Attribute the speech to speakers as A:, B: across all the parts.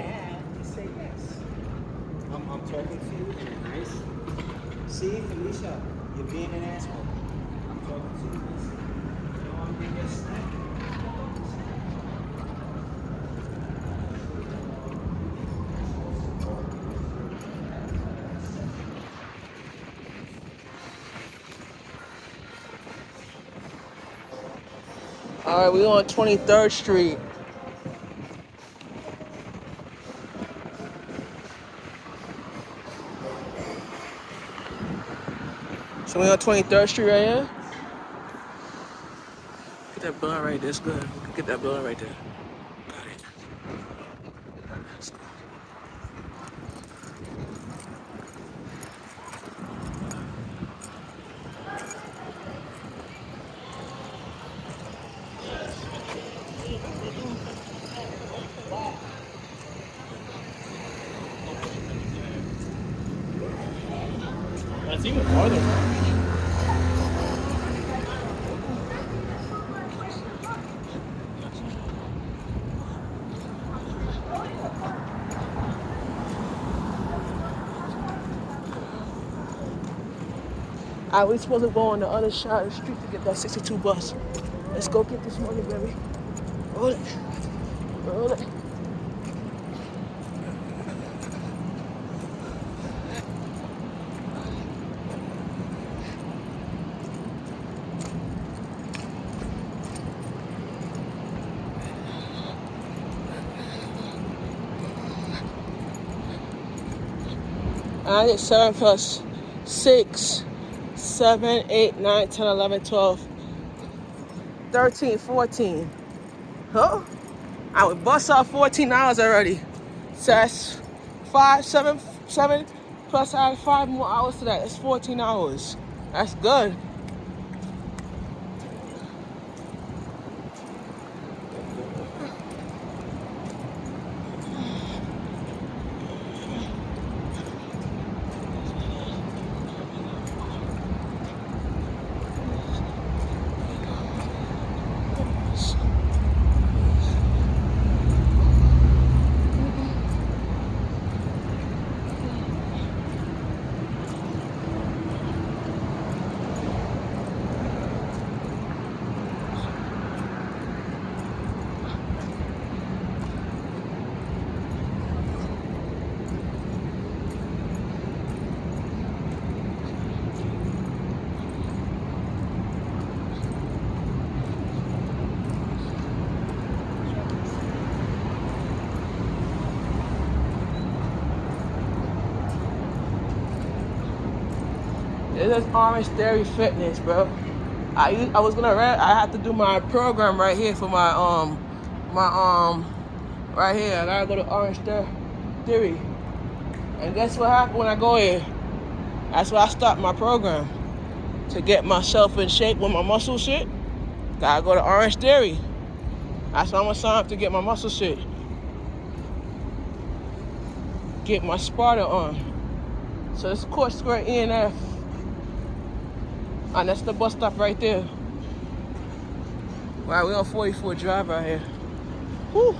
A: that, you say yes. I'm talking to you in a nice. See, Felicia, you're being an asshole. I'm talking to you. Listen. You don't want me to get snapped.
B: All right, we on 23rd Street. So we on 23rd Street right here. Get that blunt right there. It's good. Get that blunt right there. Got it. Let's go.
C: That's even farther.
B: All right, we supposed to go on the other side of the street to get that 62 bus. Let's go get this money, baby. Roll it. Roll it. I did 7 plus 6, 7, 8, 9, 10, 11, 12, 13, 14. Huh? I would bust out 14 hours already. So that's 7 plus I have 5 more hours to that. That's 14 hours. That's good. This is Orange Theory Fitness, bro. I was gonna I have to do my program right here for my right here. I gotta go to Orange Theory. And guess what happened when I go here? That's where I start my program. To get myself in shape with my muscle shit, gotta go to Orange Theory. That's why I'm gonna sign up to get my muscle shit. Get my Sparta on. So this is Court Square ENF. And that's the bus stop right there. Wow, we on 44 Drive right here. Whew.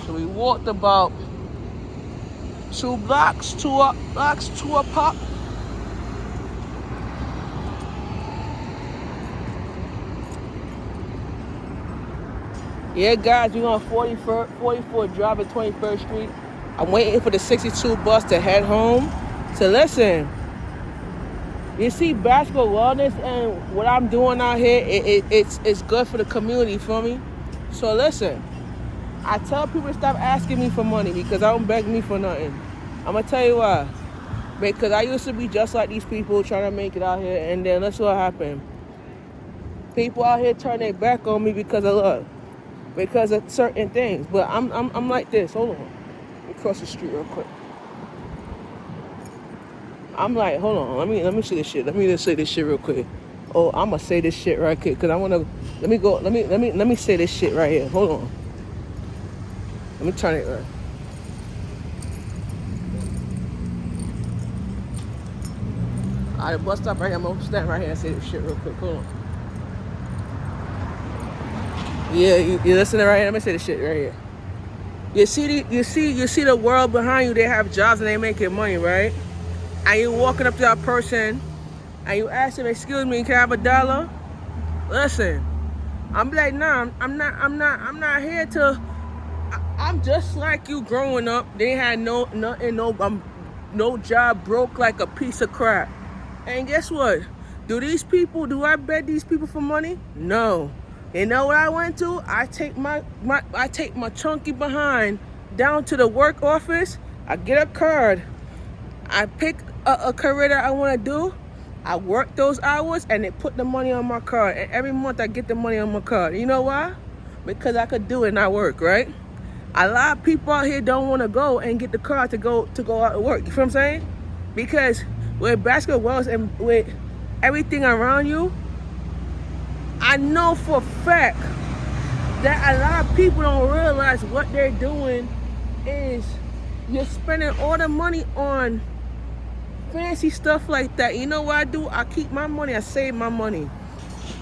B: So we walked about 2 blocks, 2 up blocks, 2 up pop. Yeah, guys, we on 44 Drive at 21st Street. I'm waiting for the 62 bus to head home. So listen, you see basketball wellness and what I'm doing out here, it's good for the community, for me. So listen, I tell people to stop asking me for money because I don't beg me for nothing. I'm going to tell you why. Because I used to be just like these people trying to make it out here, and then that's what happened. People out here turn their back on me because of love. Because of certain things. But I'm like this. Hold on. Let me cross the street real quick. I'm like, hold on. Let me see this shit. Let me just say this shit real quick. Oh, I'm gonna say this shit right quick because I wanna. Let me say this shit right here. Hold on. Let me turn it right. Alright, bus stop right here. I'm gonna stand right here and say this shit real quick. Hold on. Yeah, you listening right here? Let me say this shit right here. You see the world behind you. They have jobs and they making money, right? And you walking up to that person and you ask them, "Excuse me, can I have $1?" Listen, I'm like, nah, I'm not here to. I'm just like you growing up. They had no job, broke like a piece of crap. And guess what? Do I beg these people for money? No. You know what I went to? I take my chunky behind down to the work office. I get a card. I pick a career that I want to do. I work those hours and they put the money on my card. And every month I get the money on my card. You know why? Because I could do it and I work, right? A lot of people out here don't want to go and get the card to go out to work. You feel what I'm saying? Because with basketball and with everything around you, I know for a fact that a lot of people don't realize what they're doing is you're spending all the money on fancy stuff like that. You know what I do? I keep my money. I save my money.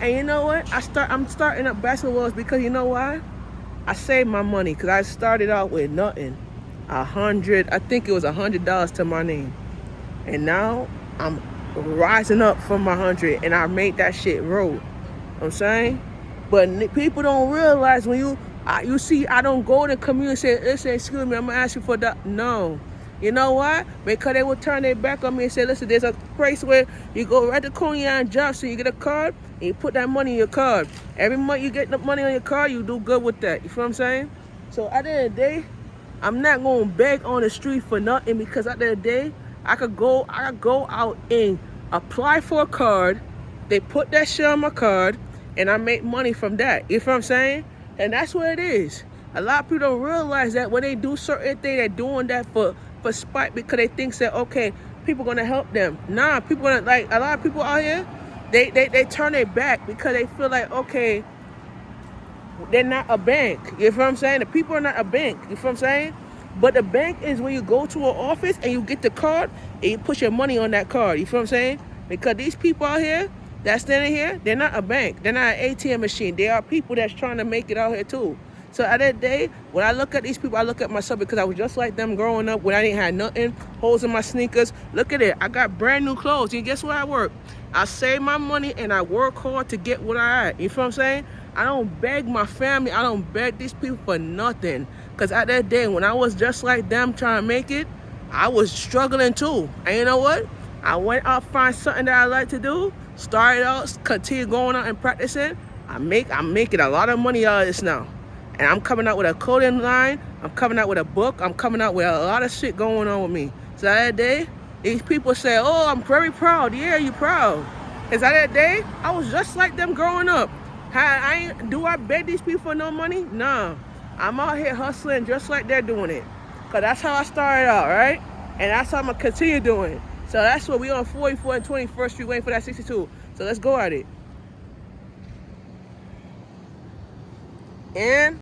B: And you know what? I'm starting up basketballs because you know why? I saved my money because I started out with nothing. I think it was $100 to my name. And now I'm rising up from my 100 and I made that shit roll. You know what I'm saying? But people don't realize when you see I don't go to the community and say, "Listen, excuse me, I'm gonna ask you for that." No. You know why? Because they will turn their back on me and say, "Listen, there's a place where you go right to Coney Island Job, so you get a card and you put that money in your card. Every month you get the money on your card, you do good with that." You feel what I'm saying? So at the end of the day, I'm not gonna beg on the street for nothing because at the end of the day, I could go out and apply for a card. They put that shit on my card, and I make money from that. You feel what I'm saying? And that's what it is. A lot of people don't realize that when they do certain things, they're doing that for spite because they think that, okay, people gonna help them. Nah, people gonna, like, a lot of people out here, they turn their back because they feel like, okay, they're not a bank. You feel what I'm saying? The people are not a bank. You feel what I'm saying? But the bank is when you go to an office and you get the card and you put your money on that card. You feel what I'm saying? Because these people out here that's standing here, they're not a bank. They're not an ATM machine. They are people that's trying to make it out here too. So at that day, when I look at these people, I look at myself because I was just like them growing up when I didn't have nothing, holes in my sneakers. Look at it. I got brand new clothes. And guess where I work? I save my money and I work hard to get what I had. You feel what I'm saying? I don't beg my family. I don't beg these people for nothing. Because at that day, when I was just like them trying to make it, I was struggling too. And you know what? I went out, find something that I like to do, started out, continue going out and practicing. I'm making a lot of money out of this now. And I'm coming out with a clothing line. I'm coming out with a book. I'm coming out with a lot of shit going on with me. So that day, these people say, "Oh, I'm very proud." Yeah, you proud. Because that day, I was just like them growing up. Do I beg these people for no money? Nah. I'm out here hustling just like they're doing it. Because that's how I started out, right? And that's how I'm going to continue doing it. So that's what we on 44 and 21st Street waiting for that 62. So let's go at it. And